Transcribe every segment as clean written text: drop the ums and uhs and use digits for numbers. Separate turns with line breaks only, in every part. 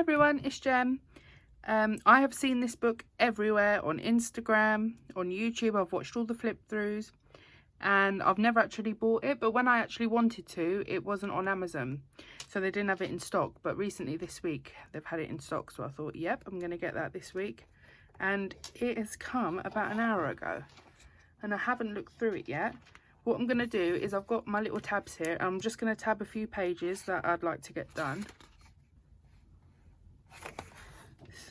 everyone, it's Jem. I have seen this book everywhere, on Instagram, on YouTube. I've watched all the flip throughs and I've never actually bought it, but when I actually wanted to, it wasn't on Amazon, so they didn't have it in stock. But recently this week they've had it in stock, so I thought, yep, I'm going to get that this week. And it has come about an hour ago and I haven't looked through it yet. What I'm going to do is I've got my little tabs here and I'm just going to tab a few pages that I'd like to get done.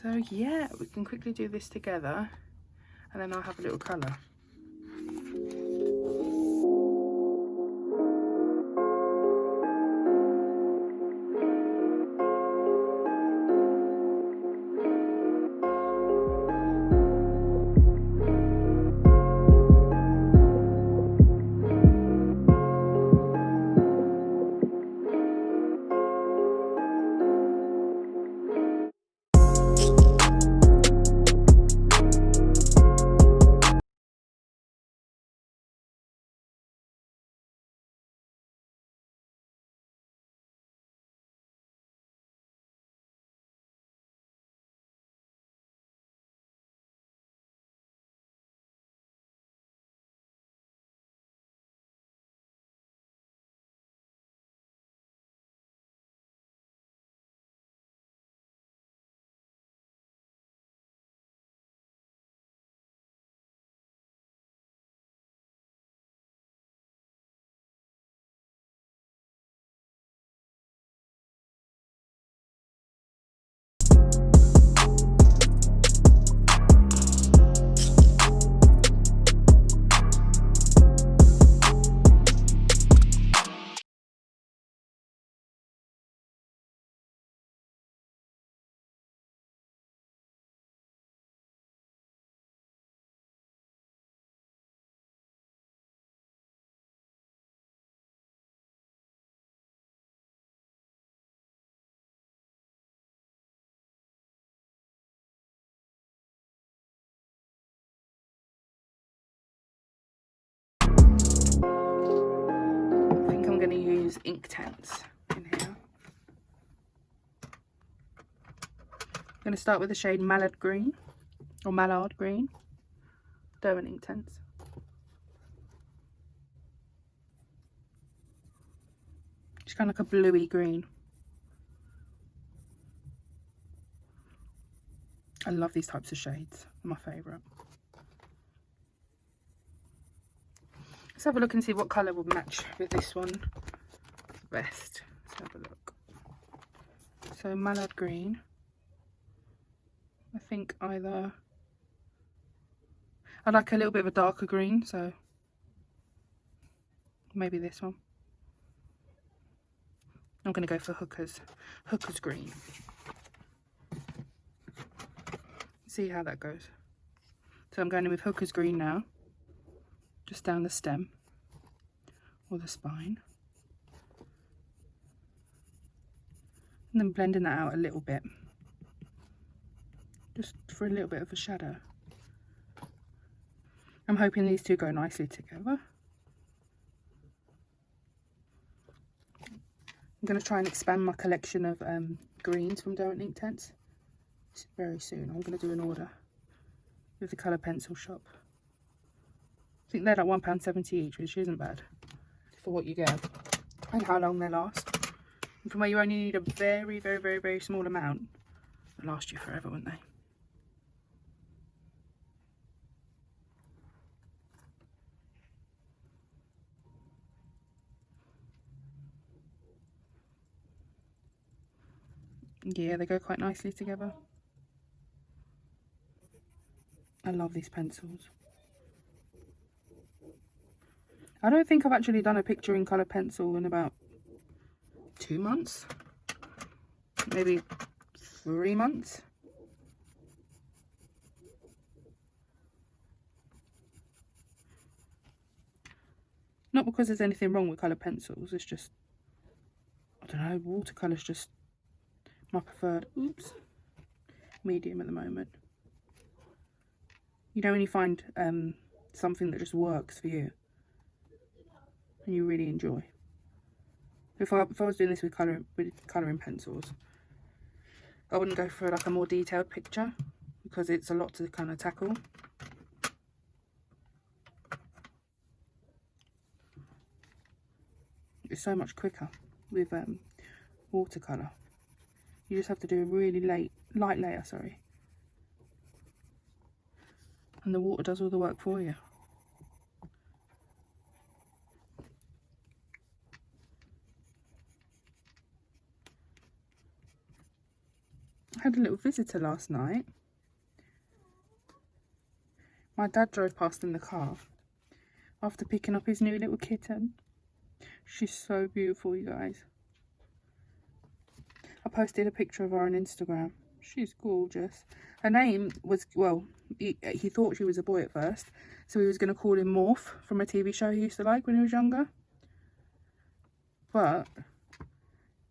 So yeah, we can quickly do this together and then I'll have a little colour. I'm going to use Inktense in here. I'm going to start with the shade Mallard Green, or Mallard Green, Derwent INKTENSE. It's kind of like a bluey green. I love these types of shades, they're my favourite. Let's have a look and see what colour will match with this one best. Let's have a look. So Mallard Green, I think either, I like a little bit of a darker green, so maybe this one. I'm going to go for Hooker's Green. See how that goes. So I'm going in with Hooker's Green now, just down the stem or the spine, and then blending that out a little bit, just for a little bit of a shadow. I'm hoping these two go nicely together. I'm going to try and expand my collection of greens from Derwent INKTENSE very soon. I'm going to do an order with the colour pencil shop. I think they're like £1.70 each, which isn't bad for what you get and how long they last. And from where you only need a very, very, very, very small amount, they'll last you forever, won't they? Yeah, they go quite nicely together. I love these pencils. I don't think I've actually done a picture in colour pencil in about 2 months, maybe 3 months. Not because there's anything wrong with colour pencils, it's just, I don't know, watercolour's just my preferred, medium at the moment. You know when you find something that just works for you and you really enjoy. If I was doing this with colouring pencils, I wouldn't go for like a more detailed picture because it's a lot to kind of tackle. It's so much quicker with watercolour. You just have to do a really light layer, sorry. And the water does all the work for you. I had a little visitor last night. My dad drove past in the car after picking up his new little kitten. She's so beautiful, you guys. I posted a picture of her on Instagram. She's gorgeous. Her name was, well, he thought she was a boy at first, so he was going to call him Morph from a TV show he used to like when he was younger. But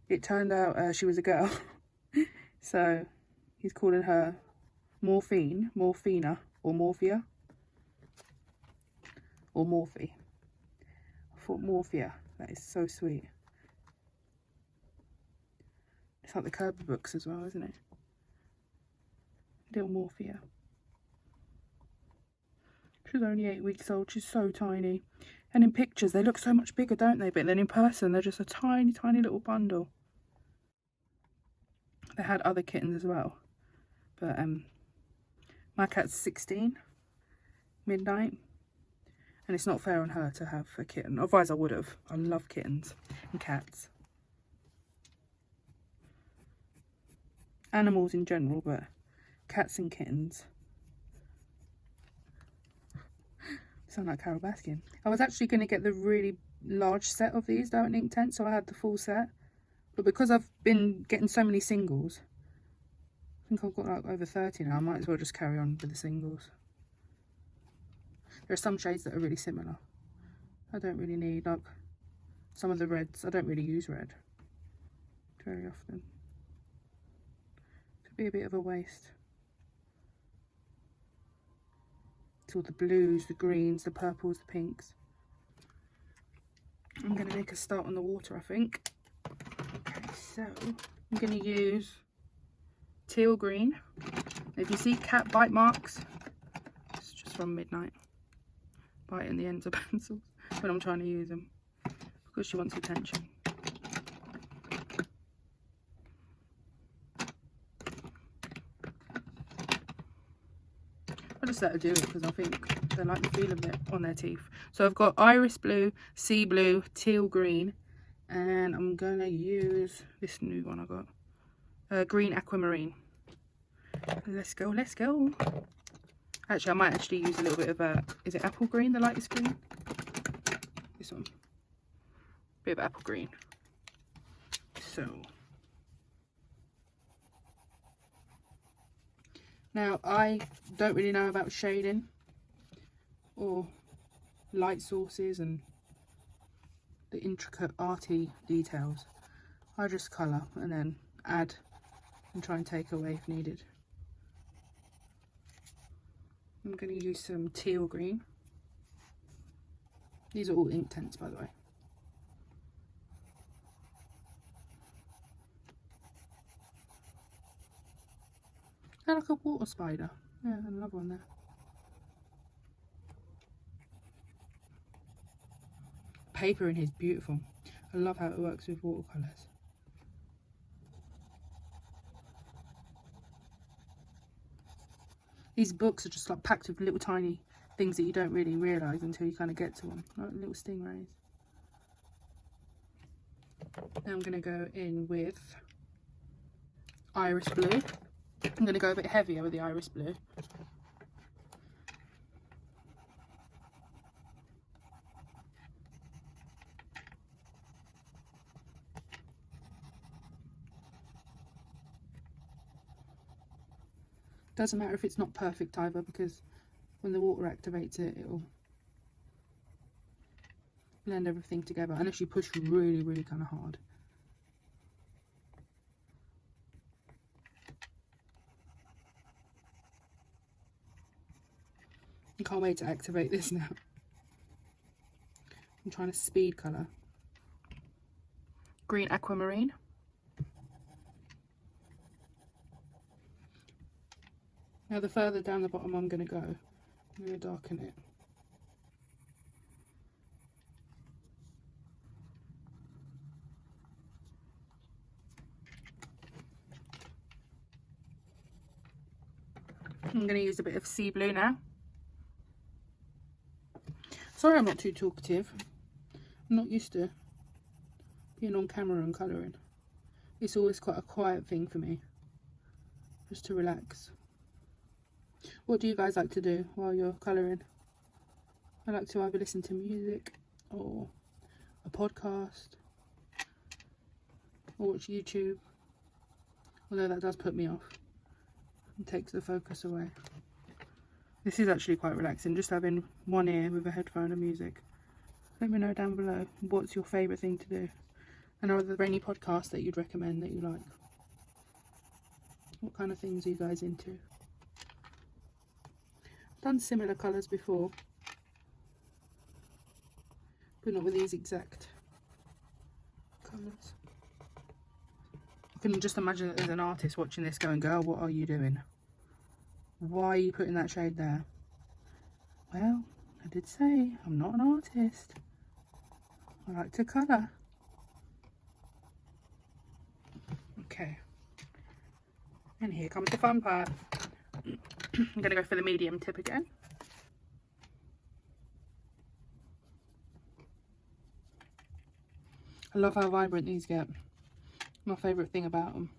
it turned out she was a girl. So he's calling her Morphine, Morphina, or Morphia, or Morphe. I thought Morphia. That is so sweet. It's like the Kerby books as well, isn't it? Little Morphia. She's only 8 weeks old. She's so tiny. And in pictures, they look so much bigger, don't they? But then in person, they're just a tiny, tiny little bundle. They had other kittens as well. But my cat's 16, Midnight. And it's not fair on her to have a kitten. Otherwise, I would have. I love kittens and cats. Animals in general, but cats and kittens. Sound like Carol Baskin. I was actually going to get the really large set of these Derwent INKTENSE, so I had the full set. But because I've been getting so many singles, I think I've got like over 30 now, I might as well just carry on with the singles. There are some shades that are really similar. I don't really need, like, some of the reds. I don't really use red very often. Could be a bit of a waste. It's all the blues, the greens, the purples, the pinks. I'm going to make a start on the water, I think. Okay, so I'm going to use teal green. If you see cat bite marks, it's just from Midnight. Biting the ends of pencils when I'm trying to use them because she wants attention. I just let her do it because I think they like the feel of it on their teeth. So I've got iris blue, sea blue, teal green, and I'm gonna use this new one I got, green aquamarine. Let's go, let's go. Actually, I might actually use a little bit of is it apple green, the lightest green? This one. Bit of apple green. So. Now, I don't really know about shading or light sources and the intricate arty details. I just colour and then add and try and take away if needed. I'm going to use some teal green. These are all INKTENSE, by the way. They're like a water spider. Yeah, another one there. Paper in here is beautiful. I love how it works with watercolours. These books are just like packed with little tiny things that you don't really realise until you kind of get to them, like little stingrays. Now I'm going to go in with iris blue. I'm going to go a bit heavier with the iris blue. Doesn't matter if it's not perfect either, because when the water activates it, it'll blend everything together, unless you push really, really kind of hard. I can't wait to activate this now. I'm trying to speed colour. Green aquamarine. Now the further down the bottom I'm going to go, I'm going to darken it. I'm going to use a bit of sea blue now. Sorry I'm not too talkative. I'm not used to being on camera and colouring. It's always quite a quiet thing for me, just to relax. What do you guys like to do while you're colouring? I like to either listen to music or a podcast or watch YouTube, although that does put me off and takes the focus away. This is actually quite relaxing, just having one ear with a headphone and music. Let me know down below what's your favourite thing to do, and are there any podcasts that you'd recommend that you like? What kind of things are you guys into? I've done similar colours before, but not with these exact colours. I can just imagine that there's an artist watching this going, girl, what are you doing? Why are you putting that shade there? Well, I did say I'm not an artist. I like to colour. Okay. And here comes the fun part. I'm going to go for the medium tip again. I love how vibrant these get. My favourite thing about them.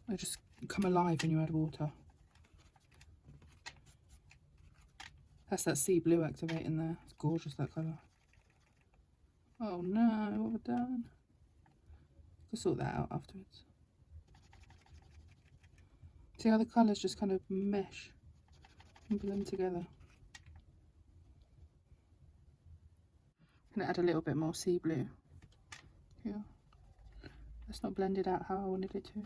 They just come alive when you add water. That's that sea blue activating there. It's gorgeous, that colour. Oh no, what have I done? I'll sort that out afterwards. See how the colours just kind of mesh and blend together. I'm going to add a little bit more sea blue here. That's not blended out how I wanted it to.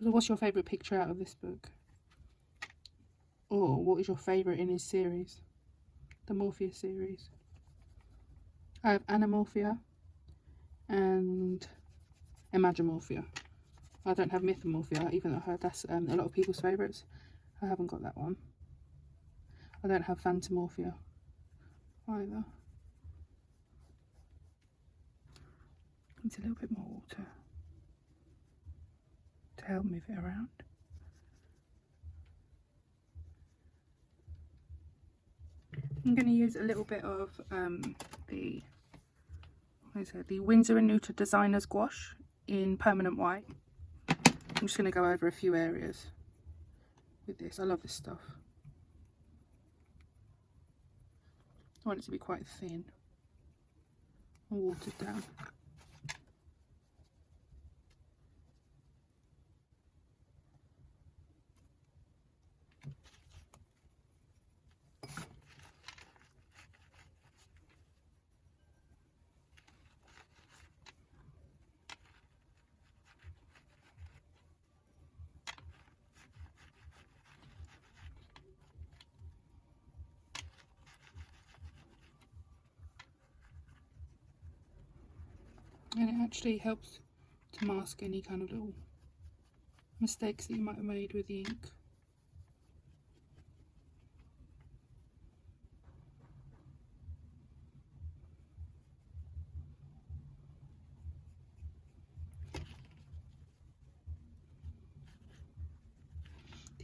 So what's your favourite picture out of this book? Or what is your favourite in his series? The Morpheus series. I have Anamorphia and Imagimorphia. I don't have Mythomorphia, even though I heard that's a lot of people's favourites. I haven't got that one. I don't have Phantomorphia either. Needs a little bit more water to help move it around. I'm going to use a little bit of the Winsor & Newton Designer's Gouache in Permanent White. I'm just going to go over a few areas with this. I love this stuff. I want it to be quite thin and watered down. And it actually helps to mask any kind of little mistakes that you might have made with the ink.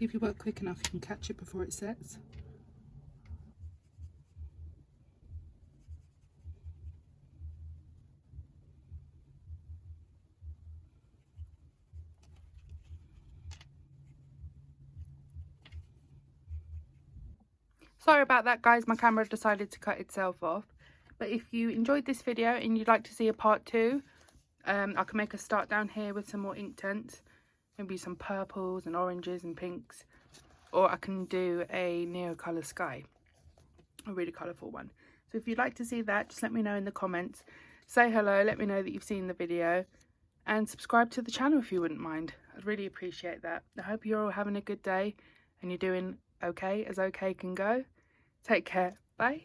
If you work quick enough, you can catch it before it sets. Sorry about that, guys, my camera decided to cut itself off. But if you enjoyed this video and you'd like to see a part 2, I can make a start down here with some more Inktense, maybe some purples and oranges and pinks, or I can do a Neocolour Sky, a really colourful one. So if you'd like to see that, just let me know in the comments. Say hello, let me know that you've seen the video, and subscribe to the channel if you wouldn't mind. I'd really appreciate that. I hope you're all having a good day and you're doing okay as okay can go. Take care. Bye.